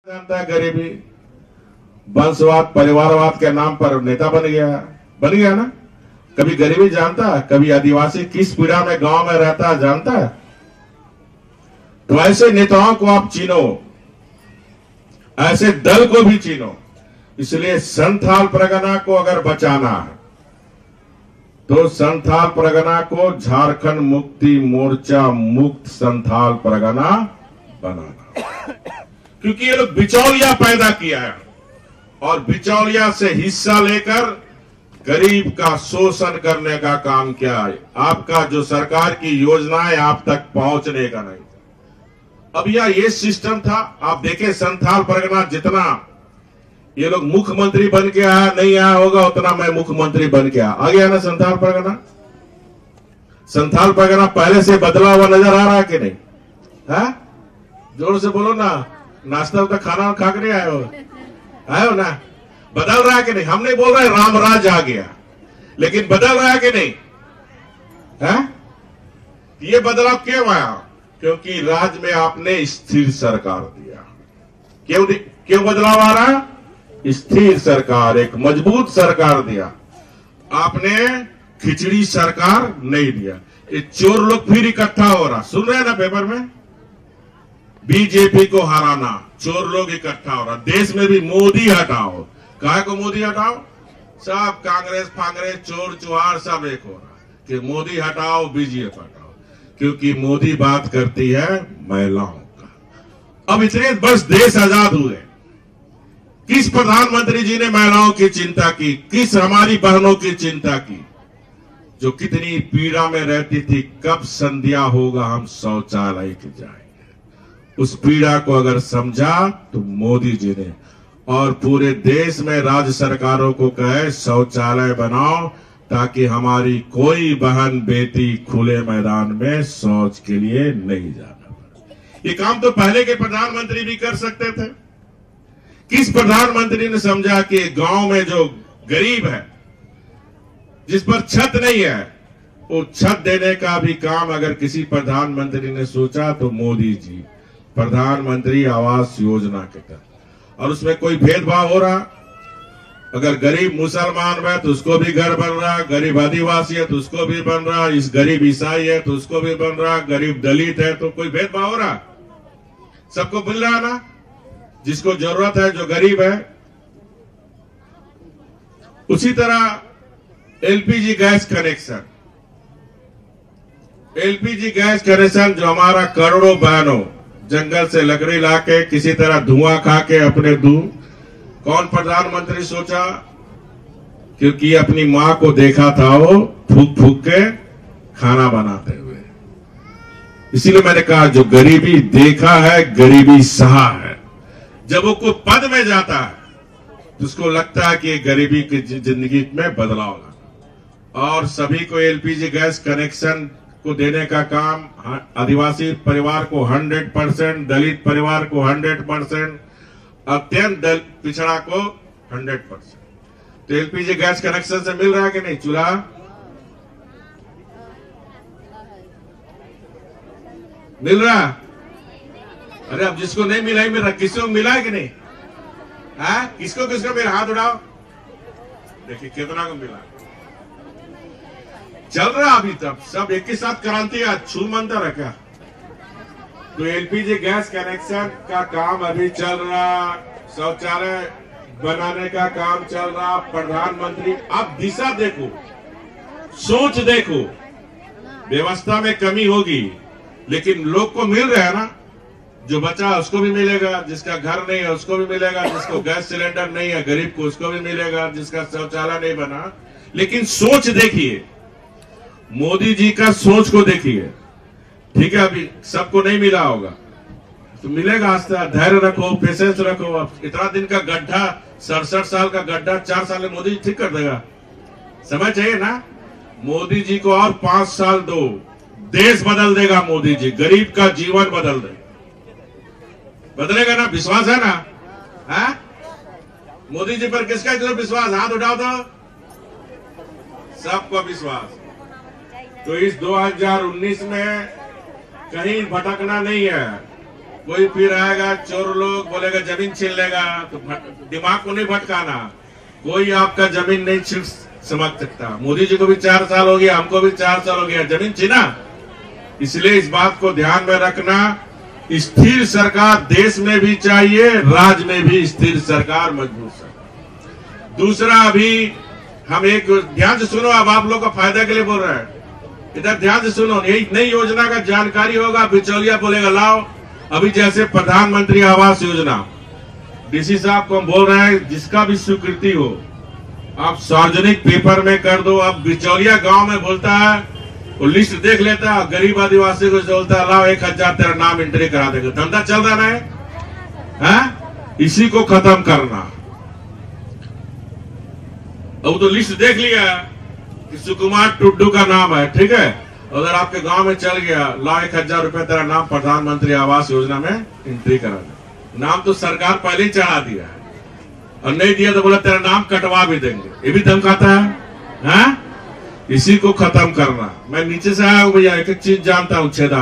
जानता है गरीबी, वंशवाद, परिवारवाद के नाम पर नेता बन गया ना। कभी गरीबी जानता है? कभी आदिवासी किस पीड़ा में गांव में रहता है जानता है? तो ऐसे नेताओं को आप चीनो, ऐसे दल को भी चीनो। इसलिए संथाल परगना को अगर बचाना है तो संथाल परगना को झारखंड मुक्ति मोर्चा मुक्त संथाल परगना बनाना, क्योंकि ये लोग बिचौलिया पैदा किया है और बिचौलिया से हिस्सा लेकर गरीब का शोषण करने का काम किया है। आपका जो सरकार की योजना है आप तक पहुंचने का नहीं। अब ये सिस्टम था। आप देखें संथाल परगना जितना ये लोग मुख्यमंत्री बन के आया नहीं आया होगा उतना मैं मुख्यमंत्री बन के आ गया ना। संथाल परगना, संथाल परगना पहले से बदला हुआ नजर आ रहा है कि नहीं? है? जोर से बोलो ना। नाश्ता तो खाना खा के नहीं आए हो ना? बदल रहा है कि नहीं? हम नहीं बोल रहे रामराज आ गया, लेकिन बदल रहा है कि नहीं? है? ये बदलाव क्यों आया? क्योंकि राज्य में आपने स्थिर सरकार दिया। क्यों बदलाव आ रहा है? स्थिर सरकार, एक मजबूत सरकार दिया आपने, खिचड़ी सरकार नहीं दिया। ये चोर लोग फिर इकट्ठा हो रहा, सुन रहे हैं ना पेपर में? बीजेपी को हराना, चोर लोग इकट्ठा हो रहा। देश में भी मोदी हटाओ। काहे को मोदी हटाओ? सब कांग्रेस फांग्रेस चोर चुहार सब एक हो रहा कि मोदी हटाओ, बीजेपी हटाओ, क्योंकि मोदी बात करती है महिलाओं का। अब इतने वर्ष देश आजाद हुए, किस प्रधानमंत्री जी ने महिलाओं की चिंता की? किस हमारी बहनों की चिंता की जो कितनी पीड़ा में रहती थी? कब संध्या होगा हम शौचालय के जाएंगे? उस पीड़ा को अगर समझा तो मोदी जी ने, और पूरे देश में राज्य सरकारों को कहे शौचालय बनाओ ताकि हमारी कोई बहन बेटी खुले मैदान में शौच के लिए नहीं जाना पड़े। ये काम तो पहले के प्रधानमंत्री भी कर सकते थे। किस प्रधानमंत्री ने समझा कि गांव में जो गरीब है, जिस पर छत नहीं है, वो छत देने का भी काम अगर किसी प्रधानमंत्री ने सोचा तो मोदी जी, प्रधानमंत्री आवास योजना के तहत। और उसमें कोई भेदभाव हो रहा? अगर गरीब मुसलमान है तो उसको भी घर बन रहा, गरीब आदिवासी है तो उसको भी बन रहा, इस गरीब ईसाई है तो उसको भी बन रहा, गरीब दलित है तो कोई भेदभाव हो रहा? सबको मिल रहा ना? जिसको जरूरत है, जो गरीब है। उसी तरह LPG gas connection, LPG gas connection जो हमारा करोड़ों बहनों जंगल से लकड़ी लाके किसी तरह धुआं खा के अपने दूर, कौन प्रधानमंत्री सोचा? क्योंकि अपनी मां को देखा था वो फूक फूक के खाना बनाते हुए। इसीलिए मैंने कहा जो गरीबी देखा है, गरीबी सहा है। जब वो कोई पद में जाता है तो उसको लगता है कि गरीबी की जिंदगी में बदलाव लाना। और सभी को एलपीजी गैस कनेक्शन को देने का काम, आदिवासी परिवार को 100%, दलित परिवार को 100%, अत्यंत पिछड़ा को 100%। तो एलपीजी गैस कनेक्शन से मिल रहा है कि नहीं? चूल्हा मिल रहा? अरे अब जिसको नहीं मिला ही मिल रहा, किसको मिला है कि नहीं? किसको किसको मेरा हाथ उठाओ, देखिए कितना को मिला। चल रहा अभी तक सब एक ही साथ क्रांति आज छू मंतर है क्या? तो एलपीजी गैस कनेक्शन का काम अभी चल रहा, शौचालय बनाने का काम चल रहा। प्रधानमंत्री, आप दिशा देखो, सोच देखो। व्यवस्था में कमी होगी लेकिन लोग को मिल रहा है ना। जो बचा उसको भी मिलेगा, जिसका घर नहीं है उसको भी मिलेगा, जिसको गैस सिलेंडर नहीं है गरीब को उसको भी मिलेगा, जिसका शौचालय नहीं बना। लेकिन सोच देखिए, मोदी जी का सोच को देखिए। ठीक है, अभी सबको नहीं मिला होगा तो मिलेगा। आस्था, धैर्य रखो, पेशेंस रखो। अब इतना दिन का गड्ढा, 67 साल का गड्ढा 4 साल में मोदी जी ठीक कर देगा। समय चाहिए ना। मोदी जी को और 5 साल दो, देश बदल देगा मोदी जी, गरीब का जीवन बदल देगा। बदलेगा ना? विश्वास है ना? है? मोदी जी पर किसका जो विश्वास? हाथ उठाओ तो सबको विश्वास। तो इस 2019 में कहीं भटकना नहीं है। कोई फिर आएगा चोर लोग बोलेगा जमीन छीन लेगा, तो दिमाग को नहीं भटकाना। कोई आपका जमीन नहीं छीन समझ सकता। मोदी जी को भी 4 साल हो गया, हमको भी 4 साल हो गया, जमीन छीना। इसलिए इस बात को ध्यान में रखना, स्थिर सरकार देश में भी चाहिए, राज्य में भी स्थिर सरकार, मजबूत सरकार। दूसरा, अभी हम एक ध्यान से सुनो, अब आप लोग का फायदा के लिए बोल रहे हैं, इधर ध्यान से सुनो। एक नई योजना का जानकारी होगा, बिचौलिया बोलेगा लाओ। अभी जैसे प्रधानमंत्री आवास योजना, डीसी साहब को हम बोल रहे हैं, जिसका भी स्वीकृति हो आप सार्वजनिक पेपर में कर दो। अब बिचौलिया गांव में बोलता है, वो लिस्ट देख लेता है, गरीब आदिवासी को बोलता है लाओ 1000 तेरा नाम एंट्री करा देगा। धंधा चल रहा है, इसी को खत्म करना। अब तो लिस्ट देख लिया कि सुकुमार टुड्डू का नाम है, ठीक है, अगर आपके गांव में चल गया, लाओ 1000 रुपए तेरा नाम प्रधानमंत्री आवास योजना में एंट्री करा दे। नाम तो सरकार पहले ही चढ़ा दिया है, और नहीं दिया तो बोला तेरा नाम कटवा भी देंगे। ये भी धमकाता है, इसी को खत्म करना। मैं नीचे से आया हूं भैया, एक एक चीज जानता हूं। छेदा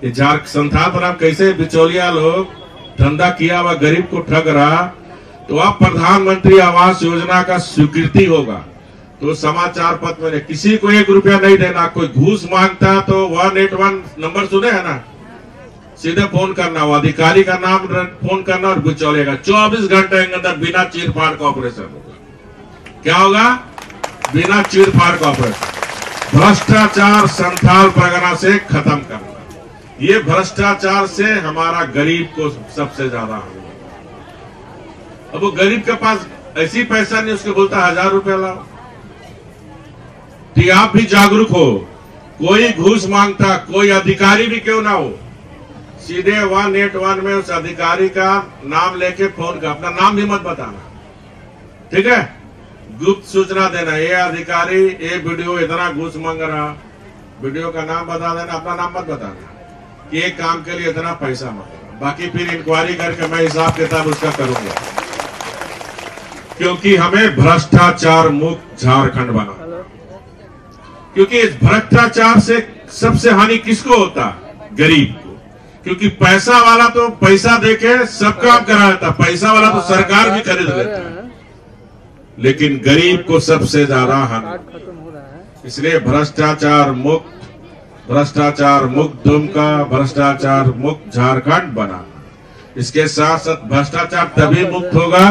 ये संथाल पर कैसे बिचौलिया लोग धंधा किया हुआ गरीब को ठग रहा। तो अब प्रधानमंत्री आवास योजना का स्वीकृति होगा तो समाचार पत्र में किसी को 1 रुपया नहीं देना। कोई घूस मांगता तो 181 नंबर सुने है ना, सीधे फोन करना, वो अधिकारी का नाम फोन करना और बिचौलिएगा। 24 घंटे के अंदर बिना चीर फाड़ का ऑपरेशन होगा। क्या होगा? बिना चीर फाड़ का ऑपरेशन। भ्रष्टाचार संथाल परगना से खत्म करना। ये भ्रष्टाचार से हमारा गरीब को सबसे ज्यादा हानि। अब वो गरीब के पास ऐसी पैसा नहीं, उसको बोलता 1000 रुपया लाओ। तो आप भी जागरूक हो, कोई घूस मांगता, कोई अधिकारी भी क्यों ना हो, सीधे 181 में उस अधिकारी का नाम लेके फोन कर, अपना नाम भी मत बताना, ठीक है, गुप्त सूचना देना, ये अधिकारी ये वीडियो इतना घूस मांग रहा, वीडियो का नाम बता देना, अपना नाम मत बताना कि एक काम के लिए इतना पैसा मांग। बाकी फिर इंक्वायरी करके मैं हिसाब किताब उसका करूंगा, क्योंकि हमें भ्रष्टाचार मुक्त झारखंड बना। क्योंकि इस भ्रष्टाचार से सबसे हानि किसको होता? गरीब को। क्योंकि पैसा वाला तो पैसा देके सब काम करा लेता, पैसा वाला तो सरकार भी खरीद लेता है, लेकिन गरीब को सबसे ज्यादा हानि। इसलिए भ्रष्टाचार मुक्त दुमका, भ्रष्टाचार मुक्त झारखंड बना। इसके साथ साथ भ्रष्टाचार तभी मुक्त होगा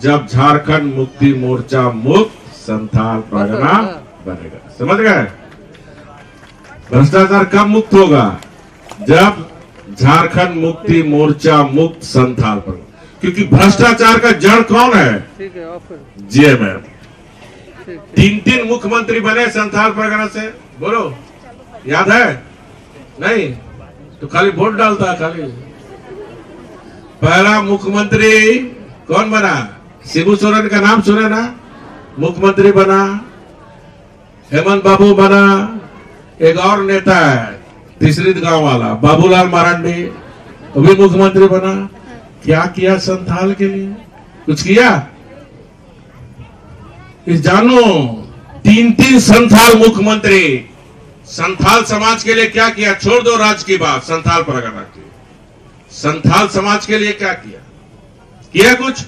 जब झारखंड मुक्ति मोर्चा मुक्त संथाल परगना बनेगा। समझ गए? भ्रष्टाचार कब मुक्त होगा? जब झारखंड मुक्ति मोर्चा मुक्त संथाल परगना। क्योंकि भ्रष्टाचार का जड़ कौन है? जेएमएम। 3 मुख्यमंत्री बने संथाल परगना से, बोलो याद है? नहीं तो खाली वोट डालता है खाली। पहला मुख्यमंत्री कौन बना? शिबू सोरेन का नाम सुने ना, मुख्यमंत्री बना। हेमंत बाबू बना। एक और नेता है तीसरी गांव वाला बाबूलाल मरांडी, वो भी मुख्यमंत्री बना। क्या किया संथाल के लिए? कुछ किया? इस जानो 3 संथाल मुख्यमंत्री संथाल समाज के लिए क्या किया? छोड़ दो राज्य की बात, संथाल परगना की, संथाल समाज के लिए क्या किया? किया कुछ?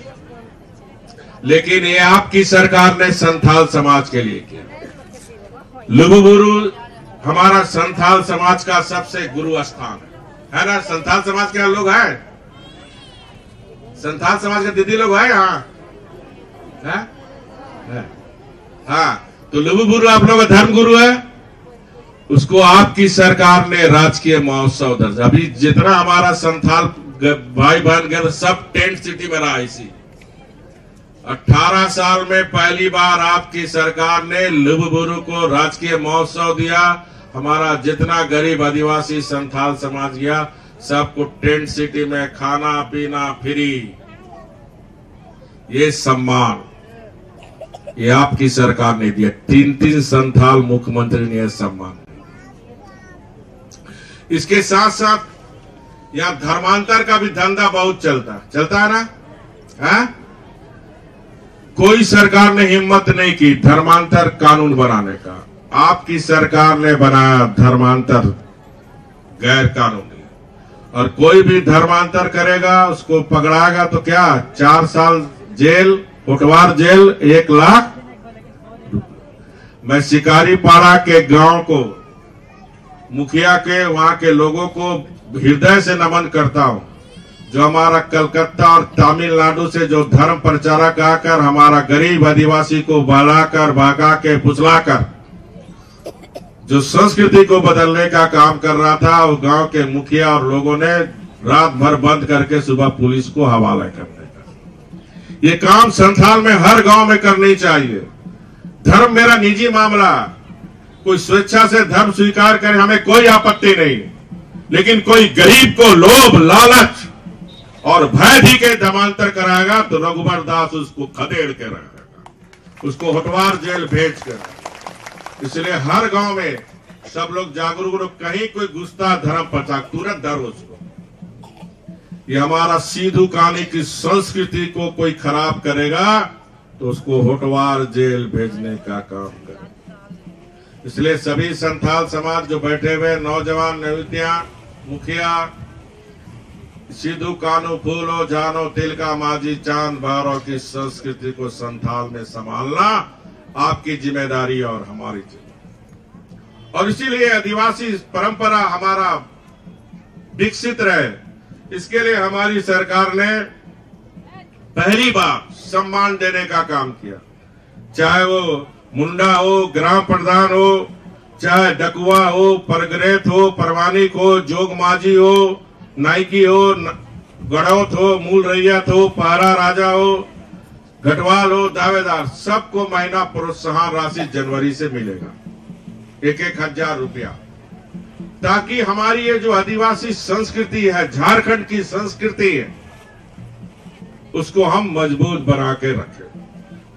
लेकिन ये आपकी सरकार ने संथाल समाज के लिए किया। लुगुबुरु हमारा संथाल समाज का सबसे गुरु स्थान है ना? संथाल समाज के लोग हैं, संथाल समाज के दीदी लोग हैं यहाँ, हाँ। तो लुगुबुरु आप लोग का धर्म गुरु है, उसको आपकी सरकार ने राजकीय महोत्सव दर्जा। अभी जितना हमारा संथाल भाई बहन गए सब टेंट सिटी में रहा। इसी 18 साल में पहली बार आपकी सरकार ने लुगुबुरु को राजकीय महोत्सव दिया। हमारा जितना गरीब आदिवासी संथाल समाज गया सबको टेंट सिटी में खाना पीना फ्री। ये सम्मान ये आपकी सरकार ने दिया। 3 संथाल मुख्यमंत्री ने यह सम्मान। इसके साथ साथ यहां धर्मांतर का भी धंधा बहुत चलता है ना? कोई सरकार ने हिम्मत नहीं की धर्मांतर कानून बनाने का। आपकी सरकार ने बनाया धर्मांतर गैर कानूनी, और कोई भी धर्मांतर करेगा उसको पकड़ाएगा तो क्या 4 साल जेल, कोटवार जेल, 1 लाख। मैं शिकारी पाड़ा के गांव को, मुखिया के, वहां के लोगों को हृदय से नमन करता हूं, जो हमारा कलकत्ता और तमिलनाडु से जो धर्म प्रचारक आकर हमारा गरीब आदिवासी को बहलाकर, भगा के, फुसलाकर जो संस्कृति को बदलने का काम कर रहा था, वो गांव के मुखिया और लोगों ने रात भर बंद करके सुबह पुलिस को हवाला करने का। ये काम संथाल में हर गांव में करनी चाहिए। धर्म मेरा निजी मामला, कोई स्वेच्छा से धर्म स्वीकार करे हमें कोई आपत्ति नहीं, लेकिन कोई गरीब को लोभ, लालच और भय दी के धर्मांतर कराएगा तो रघुबर दास उसको खदेड़ के रहेगा, उसको होटवार जेल भेज कर। इसलिए हर गांव में सब लोग जागरूक रहो, कहीं कोई घुसता धर्म प्रचार तुरंत धरो उसको। ये हमारा सिद्धू कान्हू की संस्कृति को कोई खराब करेगा तो उसको होटवार जेल भेजने का काम करे। इसलिए सभी संथाल समाज जो बैठे हुए नौजवान, नवतियां, मुखिया, सिद्धू कान्हू फूलो जानो तिल का माझी चांद बारो की संस्कृति को संथाल में संभालना आपकी जिम्मेदारी और हमारी जिम्मेदारी। और इसीलिए आदिवासी परंपरा हमारा विकसित रहे, इसके लिए हमारी सरकार ने पहली बार सम्मान देने का काम किया। चाहे वो मुंडा हो, ग्राम प्रधान हो, चाहे डकुआ हो, परगरेत हो, परवानिक हो, जोग माझी हो, नाइकी हो, गढ़ौत हो, मूल रैयत हो, पहरा राजा हो, घटवाल हो, दावेदार, सबको महीना प्रोत्साहन राशि जनवरी से मिलेगा 1,000 रुपया, ताकि हमारी ये जो आदिवासी संस्कृति है, झारखंड की संस्कृति है, उसको हम मजबूत बना के रखें।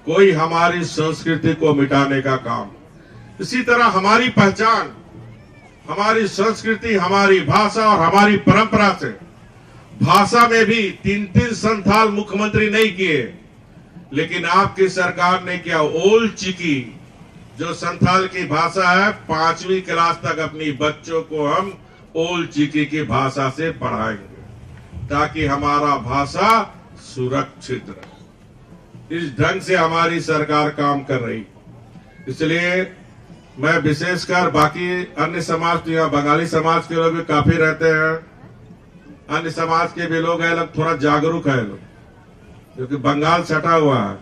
कोई हमारी संस्कृति को मिटाने का काम। इसी तरह हमारी पहचान, हमारी संस्कृति, हमारी भाषा और हमारी परंपरा से, भाषा में भी 3 संथाल मुख्यमंत्री नहीं किए, लेकिन आपकी सरकार ने किया। ओल चिकी जो संथाल की भाषा है, 5वीं क्लास तक अपनी बच्चों को हम ओल चिकी की भाषा से पढ़ाएंगे, ताकि हमारा भाषा सुरक्षित रहे। इस ढंग से हमारी सरकार काम कर रही। इसलिए मैं विशेषकर, बाकी अन्य समाज तो यहाँ बंगाली समाज के लोग भी काफी रहते हैं, अन्य समाज के भी लोग हैं, लोग थोड़ा जागरूक है लोग, क्योंकि बंगाल सटा हुआ है,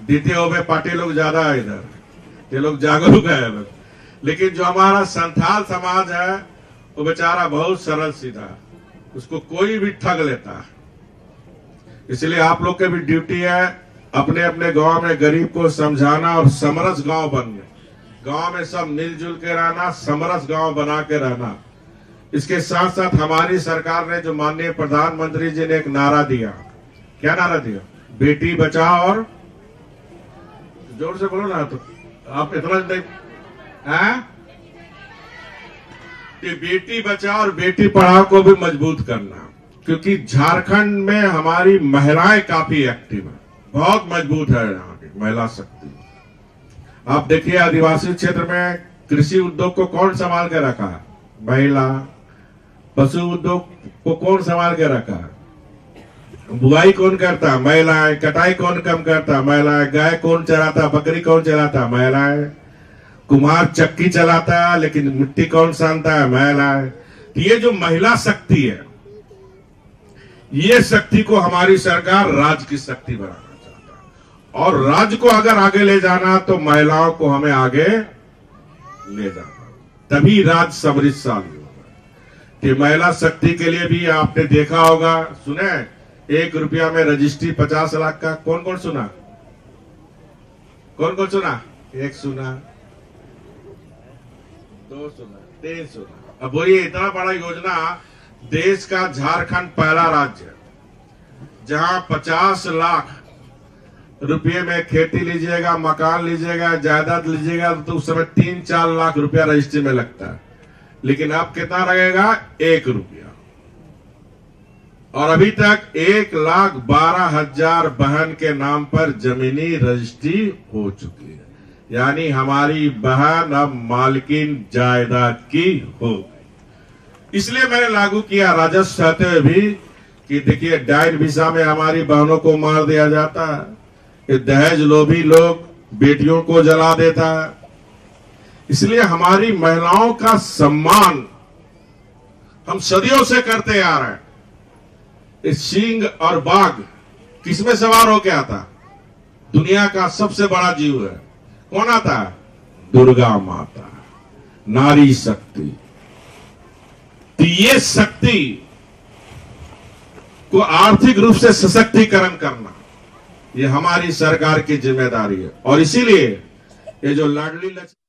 द्वितीय में पार्टी लोग ज्यादा है इधर, ये लोग जागरूक है लोग। लेकिन जो हमारा संथाल समाज है वो बेचारा बहुत सरल सीधा है, उसको कोई भी ठग लेता है। इसलिए आप लोग की भी ड्यूटी है अपने अपने गांव में गरीब को समझाना और समरस गांव बनने, गांव में सब मिलजुल के रहना, समरस गांव बना के रहना। इसके साथ साथ हमारी सरकार ने, जो माननीय प्रधानमंत्री जी ने एक नारा दिया, क्या नारा दिया? बेटी बचाओ और, जोर से बोलो ना, तो आप इतना नहीं है कि बेटी बचाओ और बेटी पढ़ाओ को भी मजबूत करना, क्योंकि झारखंड में हमारी महिलाएं काफी एक्टिव है, बहुत मजबूत है यहाँ की महिला शक्ति। आप देखिए आदिवासी क्षेत्र में कृषि उद्योग को कौन संभाल के रखा है? महिला। पशु उद्योग को कौन संभाल के रखा है? बुआई कौन करता है? महिलाएं। कटाई कौन कम करता है? महिलाएं। गाय कौन चलाता? बकरी कौन चलाता है? महिलाएं। कुम्हार चक्की चलाता है, लेकिन मिट्टी कौन सानता है? महिलाएं। तो ये जो महिला शक्ति है, ये शक्ति को हमारी सरकार राज्य की शक्ति बनाना चाहता है, और राज्य को अगर आगे ले जाना तो महिलाओं को हमें आगे ले जाना, तभी राज्य समृद्धशाली होगा। कि महिला शक्ति के लिए भी आपने देखा होगा, सुने 1 रुपया में रजिस्ट्री 50 लाख का। कौन कौन सुना? कौन कौन सुना? 1 सुना, 2 सुना, 3 सुना। अब बोलिए, इतना बड़ा योजना, देश का झारखंड पहला राज्य है जहां 50 लाख रुपये में खेती लीजिएगा, मकान लीजिएगा, जायदाद लीजिएगा तो उस समय 3-4 लाख रुपया रजिस्ट्री में लगता है, लेकिन अब कितना लगेगा? 1 रुपया। और अभी तक 1,12,000 बहन के नाम पर जमीनी रजिस्ट्री हो चुकी है, यानी हमारी बहन अब मालकिन जायदाद की हो गई। इसलिए मैंने लागू किया राजस्व चाहते हुए भी कि देखिए डायन वीजा में हमारी बहनों को मार दिया जाता है, ये दहेज लोभी लोग बेटियों को जला देता है। इसलिए हमारी महिलाओं का सम्मान हम सदियों से करते आ रहे हैं। इस सिंह और बाघ किसमें सवार होके आता? दुनिया का सबसे बड़ा जीव है, कौन आता है? दुर्गा माता, नारी शक्ति। तो ये शक्ति को आर्थिक रूप से सशक्तिकरण करना ये हमारी सरकार की जिम्मेदारी है। और इसीलिए ये जो लाडली लक्ष्मी